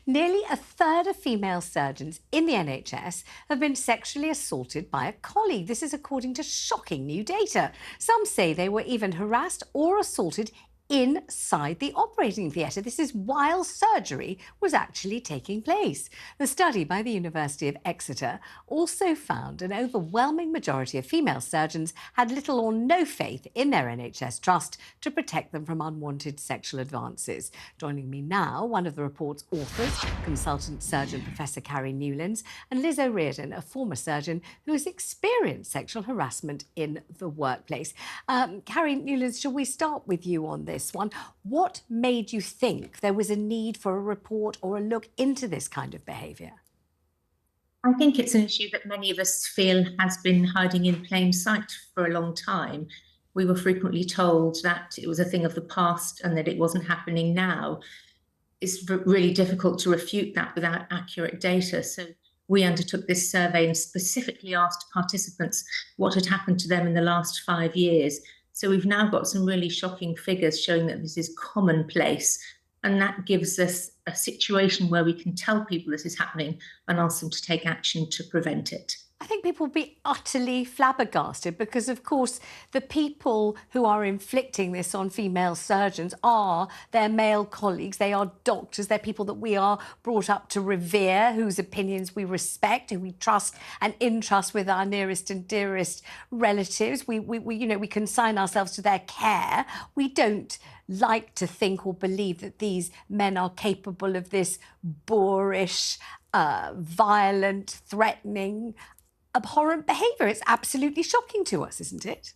Nearly a third of female surgeons in the NHS have been sexually assaulted by a colleague. This is according to shocking new data. Some say they were even harassed or assaulted inside the operating theatre. This is while surgery was actually taking place. The study by the University of Exeter also found an overwhelming majority of female surgeons had little or no faith in their NHS trust to protect them from unwanted sexual advances. Joining me now, one of the report's authors, consultant surgeon Professor Carrie Newlands, and Liz O-Riordan, a former surgeon who has experienced sexual harassment in the workplace. Carrie Newlands, shall we start with you on this one? What made you think there was a need for a report or a look into this kind of behaviour? I think it's an issue that many of us feel has been hiding in plain sight for a long time. We were frequently told that it was a thing of the past and that it wasn't happening now. It's really difficult to refute that without accurate data. So we undertook this survey and specifically asked participants what had happened to them in the last 5 years. So we've now got some really shocking figures showing that this is commonplace. And that gives us a situation where we can tell people this is happening and ask them to take action to prevent it. I think people will be utterly flabbergasted because, of course, the people who are inflicting this on female surgeons are their male colleagues. They are doctors. They're people that we are brought up to revere, whose opinions we respect, who we trust and entrust with our nearest and dearest relatives. We consign ourselves to their care. We don't like to think or believe that these men are capable of this boorish, violent, threatening, abhorrent behaviour. It's absolutely shocking to us, isn't it?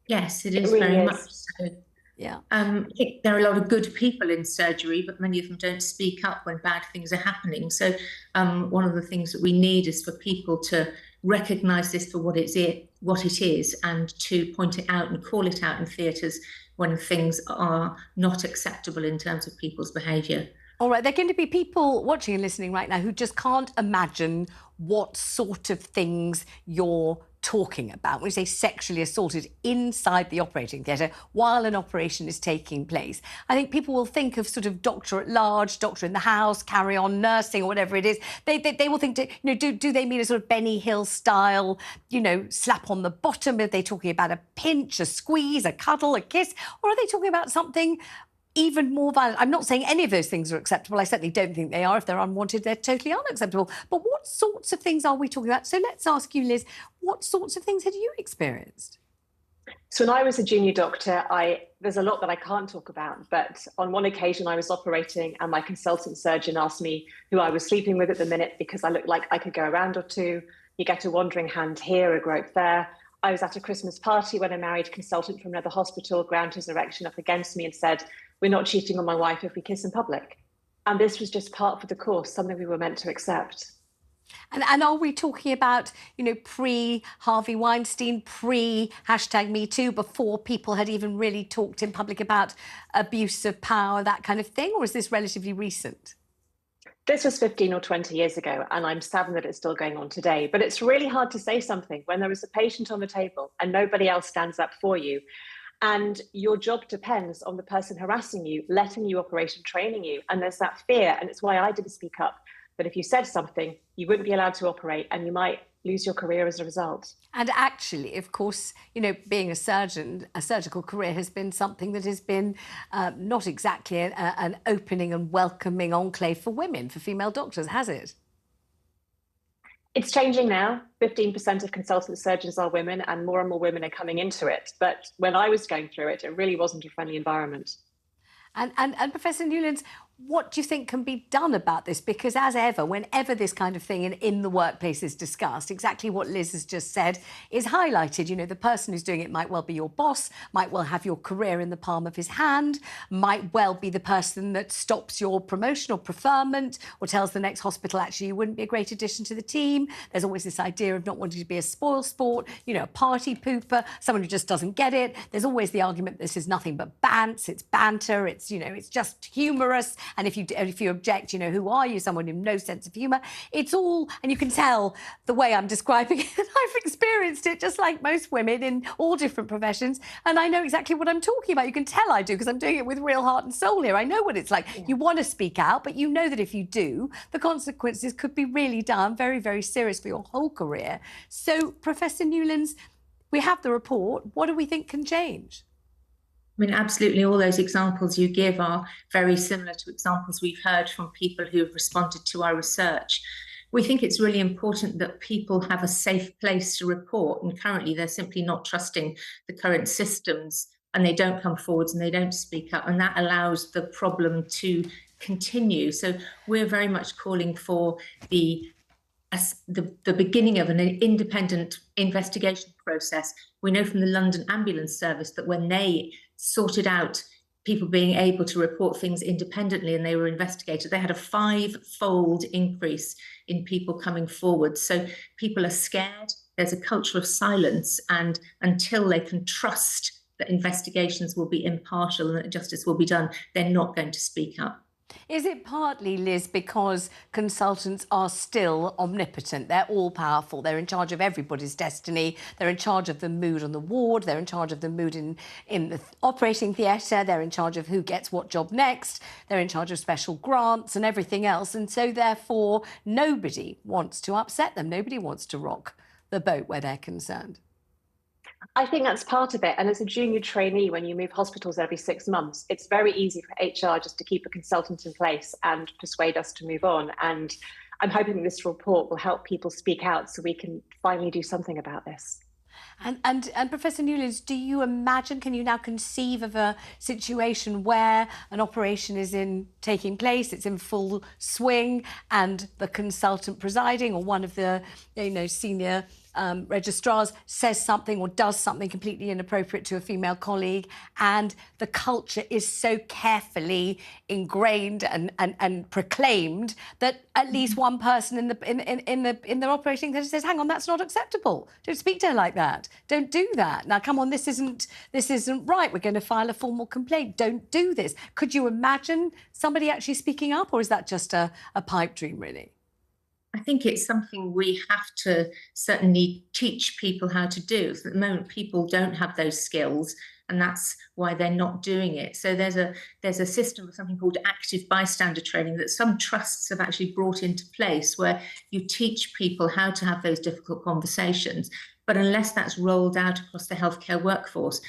Yes, it is very much so. Yeah. I think there are a lot of good people in surgery, but many of them don't speak up when bad things are happening. So one of the things that we need is for people to recognise this for what it is and to point it out and call it out in theatres when things are not acceptable in terms of people's behaviour. All right, there are going to be people watching and listening right now who just can't imagine what sort of things you're talking about when you say sexually assaulted inside the operating theatre while an operation is taking place. I think people will think of sort of doctor at large, doctor in the house, carry on nursing or whatever it is. They will think, do they mean a sort of Benny Hill style, slap on the bottom? Are they talking about a pinch, a squeeze, a cuddle, a kiss? Or are they talking about something even more violent? I'm not saying any of those things are acceptable. I certainly don't think they are. If they're unwanted, they're totally unacceptable. But what sorts of things are we talking about? So let's ask you, Liz, what sorts of things had you experienced? So when I was a junior doctor, there's a lot that I can't talk about, but on one occasion I was operating and my consultant surgeon asked me who I was sleeping with at the minute because I looked like I could go a round or two. You get a wandering hand here, a grope there. I was at a Christmas party when a married consultant from another hospital ground his erection up against me and said, "We're not cheating on my wife if we kiss in public." And this was just part of the course, something we were meant to accept. And are we talking about, pre-Harvey Weinstein, pre-#MeToo, before people had even really talked in public about abuse of power, that kind of thing? Or is this relatively recent? This was 15 or 20 years ago, and I'm saddened that it's still going on today. But it's really hard to say something when there is a patient on the table and nobody else stands up for you. And your job depends on the person harassing you, letting you operate and training you. And there's that fear, and it's why I didn't speak up. But if you said something, you wouldn't be allowed to operate and you might lose your career as a result. And actually, of course, being a surgeon, a surgical career has been something that has been not exactly an opening and welcoming enclave for women, for female doctors, has it? It's changing now. 15% of consultant surgeons are women and more women are coming into it. But when I was going through it, it really wasn't a friendly environment. And Professor Newlands, what do you think can be done about this? Because as ever, whenever this kind of thing in the workplace is discussed, exactly what Liz has just said is highlighted. The person who's doing it might well be your boss, might well have your career in the palm of his hand, might well be the person that stops your promotion or preferment or tells the next hospital, actually, you wouldn't be a great addition to the team. There's always this idea of not wanting to be a spoil sport, a party pooper, someone who just doesn't get it. There's always the argument this is nothing but bants, it's banter, it's just humorous. And if you object, who are you? Someone with no sense of humour. It's all, and you can tell the way I'm describing it. I've experienced it just like most women in all different professions, and I know exactly what I'm talking about. You can tell I do, because I'm doing it with real heart and soul here. I know what it's like. Yeah. You want to speak out, but you know that if you do, the consequences could be really very, very serious for your whole career. So, Professor Newlands, we have the report. What do we think can change? I mean, absolutely all those examples you give are very similar to examples we've heard from people who have responded to our research. We think it's really important that people have a safe place to report, and currently they're simply not trusting the current systems, and they don't come forwards and they don't speak up, and that allows the problem to continue. So we're very much calling for the beginning of an independent investigation process. We know from the London Ambulance Service that when they sorted out people being able to report things independently and they were investigated, they had a 5-fold increase in people coming forward. So people are scared. There's a culture of silence, and until they can trust that investigations will be impartial and that justice will be done, they're not going to speak up. Is it partly, Liz, because consultants are still omnipotent? They're all-powerful. They're in charge of everybody's destiny. They're in charge of the mood on the ward. They're in charge of the mood in the operating theatre. They're in charge of who gets what job next. They're in charge of special grants and everything else. And so, therefore, nobody wants to upset them. Nobody wants to rock the boat where they're concerned. I think that's part of it. And as a junior trainee, when you move hospitals every 6 months, it's very easy for HR just to keep a consultant in place and persuade us to move on. And I'm hoping this report will help people speak out so we can finally do something about this. And Professor Newlands, do you imagine, can you now conceive of a situation where an operation is taking place, it's in full swing, and the consultant presiding or one of the senior registrars says something or does something completely inappropriate to a female colleague, and the culture is so carefully ingrained and proclaimed that at least one person in the operating theatre says, "Hang on, that's not acceptable. Don't speak to her like that. Don't do that. Now, come on, this isn't right. We're going to file a formal complaint. Don't do this." Could you imagine somebody actually speaking up, or is that just a pipe dream, really? I think it's something we have to certainly teach people how to do. So at the moment, people don't have those skills, and that's why they're not doing it. So there's a system of something called active bystander training that some trusts have actually brought into place, where you teach people how to have those difficult conversations. But unless that's rolled out across the healthcare workforce,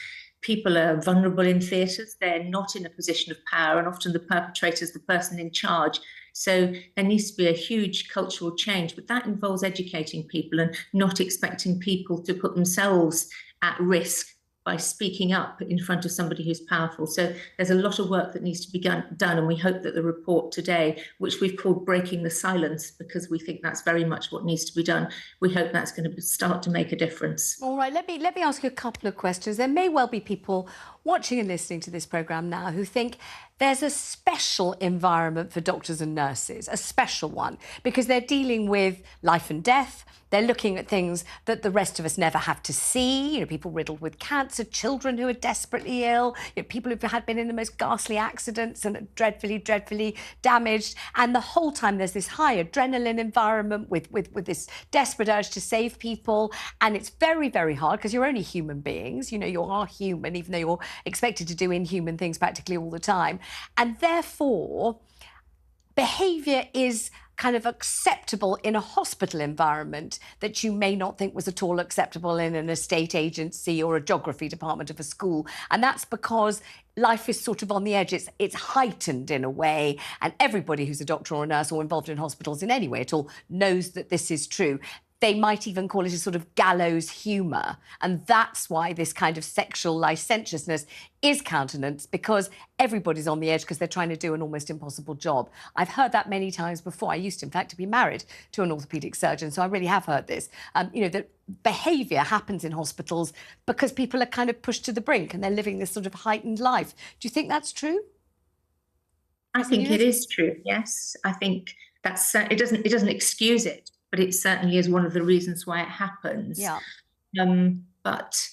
people are vulnerable in theatres. They're not in a position of power, and often the perpetrator is the person in charge. So there needs to be a huge cultural change, but that involves educating people and not expecting people to put themselves at risk by speaking up in front of somebody who's powerful. So there's a lot of work that needs to be done, and we hope that the report today, which we've called Breaking the Silence, because we think that's very much what needs to be done, we hope that's going to start to make a difference. All right, let me ask you a couple of questions. There may well be people watching and listening to this programme now who think there's a special environment for doctors and nurses, a special one, because they're dealing with life and death. They're looking at things that the rest of us never have to see. People riddled with cancer, children who are desperately ill, people who've been in the most ghastly accidents and are dreadfully, dreadfully damaged. And the whole time there's this high adrenaline environment with this desperate urge to save people. And it's very, very hard because you're only human beings. You are human, even though you're expected to do inhuman things practically all the time. And therefore, behaviour is kind of acceptable in a hospital environment that you may not think was at all acceptable in an estate agency or a geography department of a school. And that's because life is sort of on the edge. It's heightened in a way. And everybody who's a doctor or a nurse or involved in hospitals in any way at all knows that this is true. They might even call it a sort of gallows humour. And that's why this kind of sexual licentiousness is countenanced, because everybody's on the edge because they're trying to do an almost impossible job. I've heard that many times before. I used to, in fact, to be married to an orthopaedic surgeon, so I really have heard this. That behaviour happens in hospitals because people are kind of pushed to the brink and they're living this sort of heightened life. Do you think that's true? I think it is true, yes. I think that's it doesn't excuse it, but it certainly is one of the reasons why it happens. Yeah. But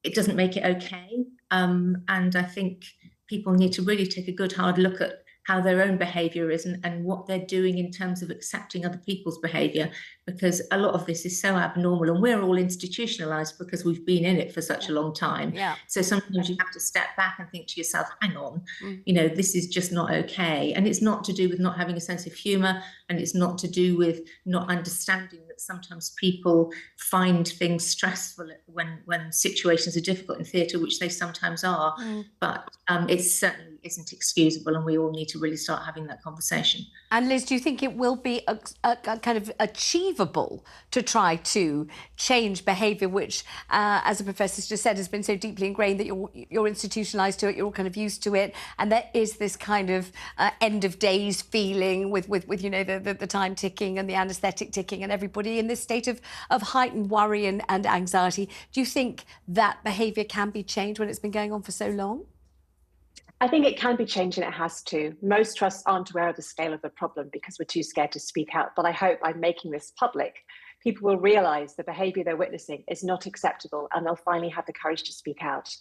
it doesn't make it okay. And I think people need to really take a good hard look at how their own behaviour is and what they're doing in terms of accepting other people's behaviour, because a lot of this is so abnormal, and we're all institutionalised because we've been in it for such a long time. Yeah. So sometimes you have to step back and think to yourself, hang on, you know, this is just not okay. And it's not to do with not having a sense of humour, and it's not to do with not understanding that sometimes people find things stressful when situations are difficult in theatre, which they sometimes are. But it certainly isn't excusable, and we all need to really start having that conversation. And Liz, do you think it will be a kind of achievable to try to change behaviour, which, as the professor's just said, has been so deeply ingrained that you're institutionalised to it, you're all kind of used to it, and there is this kind of end of days feeling with you know, the time ticking and the anaesthetic ticking and everybody in this state of heightened worry and anxiety. Do you think that behaviour can be changed when it's been going on for so long? I think it can be changed, and it has to. Most trusts aren't aware of the scale of the problem because we're too scared to speak out. But I hope by making this public, people will realise the behaviour they're witnessing is not acceptable, and they'll finally have the courage to speak out.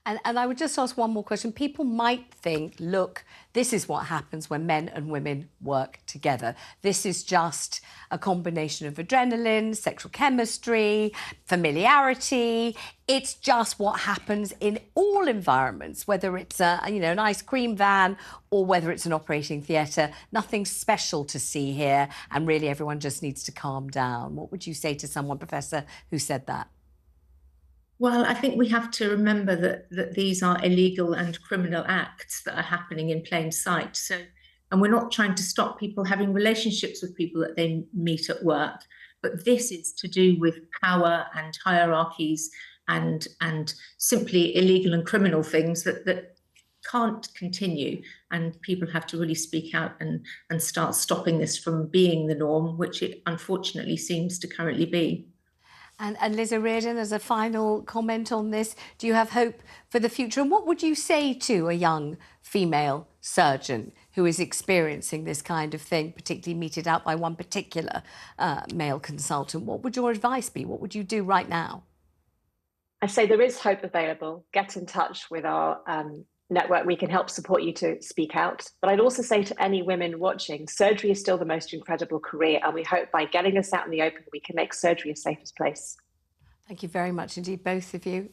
And I would just ask one more question. People might think, look, this is what happens when men and women work together. This is just a combination of adrenaline, sexual chemistry, familiarity. It's just what happens in all environments, whether it's an ice cream van or whether it's an operating theatre. Nothing special to see here, and really everyone just needs to calm down. What would you say to someone, Professor, who said that? Well, I think we have to remember that these are illegal and criminal acts that are happening in plain sight. So, and we're not trying to stop people having relationships with people that they meet at work, but this is to do with power and hierarchies and simply illegal and criminal things that can't continue. And people have to really speak out and start stopping this from being the norm, which it unfortunately seems to currently be. And Liz O-Riordan, as a final comment on this, do you have hope for the future? And what would you say to a young female surgeon who is experiencing this kind of thing, particularly meted out by one particular male consultant? What would your advice be? What would you do right now? I say there is hope available. Get in touch with our network. We can help support you to speak out. But I'd also say to any women watching, surgery is still the most incredible career, and we hope by getting us out in the open, we can make surgery a safest place. Thank you very much indeed, both of you.